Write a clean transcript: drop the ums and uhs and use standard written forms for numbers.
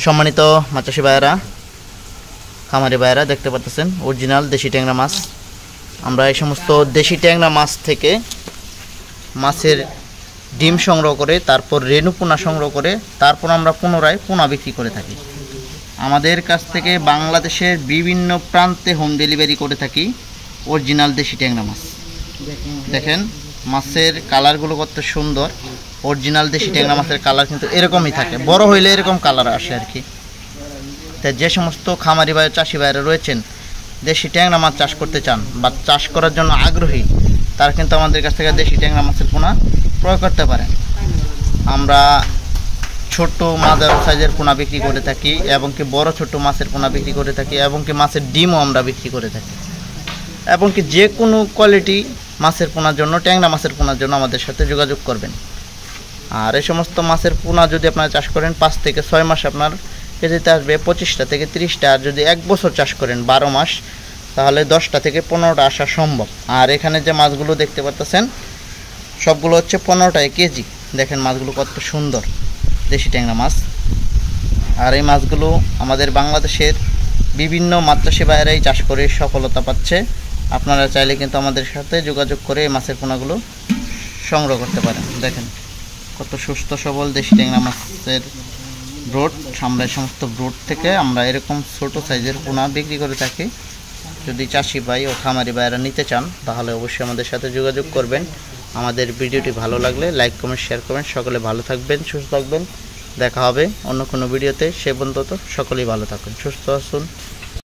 সম্মানিত মাছ চাষি ভাইয়েরা, খামারি ভাইয়েরা, দেখতে পাচ্ছেন অরিজিনাল দেশি ট্যাংরা মাছ। আমরা এই সমস্ত দেশি ট্যাংরা মাছ থেকে মাছের ডিম সংগ্রহ করে, তারপর রেণু পোনা সংগ্রহ করে, তারপর আমরা পুনরায় পোনা বিক্রি করে থাকি। আমাদের কাছ থেকে বাংলাদেশের বিভিন্ন প্রান্তে হোম ডেলিভারি করে থাকি অরিজিনাল দেশি ট্যাংরা মাছ। দেখেন মাছের কালারগুলো কত সুন্দর। অরিজিনাল দেশি ট্যাংরা মাছের কালার কিন্তু এরকমই থাকে, বড় হইলে এরকম কালার আসে আর কি। তাই যে সমস্ত খামারি ভাই, চাষি ভাইরা রয়েছেন, দেশি ট্যাংরা মাছ চাষ করতে চান বা চাষ করার জন্য আগ্রহী, তারা কিন্তু আমাদের কাছ থেকে দেশি ট্যাংরা মাছের পোনা ক্রয় করতে পারেন। আমরা ছোট মাঝারি সাইজের পোনা বিক্রি করে থাকি, এবং কি বড় ছোট মাছের পোনা বিক্রি করে থাকি, এবং কি মাছের ডিমও আমরা বিক্রি করে থাকি, এবং কি যে কোনো কোয়ালিটি মাছের পোনার জন্য, ট্যাংরা মাছের পোনার জন্য আমাদের সাথে যোগাযোগ করবেন। আর এই সমস্ত মাছের পোনা যদি আপনারা চাষ করেন 5 থেকে 6 মাস আপনার কেজিতে আসবে 25টা থেকে 30টা। আর যদি 1 বছর চাষ করেন 12 মাস, তাহলে 10টা থেকে 15টা আসা সম্ভব। আর এখানে যে মাছগুলো দেখতে পাচ্ছেন সবগুলো হচ্ছে 15টায় কেজি। দেখেন মাছগুলো কত সুন্দর, দেশি ট্যাংরা মাছ। আর এই মাছগুলো আমাদের বাংলাদেশের বিভিন্ন মাছ চাষি ভাইয়েরাই চাষ করে সফলতা পাচ্ছে। আপনারা চাইলে কিন্তু আমাদের সাথে যোগাযোগ করে এই মাছের পোনাগুলো সংগ্রহ করতে পারেন। দেখেন কত সুস্থ সবল দেশি ট্যাংরা মাছের ব্রড। আমরা এই সমস্ত ব্রড থেকে আমরা এরকম ছোট সাইজের পোনা বিক্রি করে থাকি। যদি চাষি ভাই ও খামারি ভাইয়েরা নিতে চান, তাহলে অবশ্যই আমাদের সাথে যোগাযোগ করবেন। আমাদের ভিডিওটি ভালো লাগলে লাইক, কমেন্ট, শেয়ার করবেন। সকলে ভালো থাকবেন, সুস্থ থাকবেন। দেখা হবে অন্য কোনো ভিডিওতে। সে পর্যন্ত সকলেই ভালো থাকুন, সুস্থ আসুন।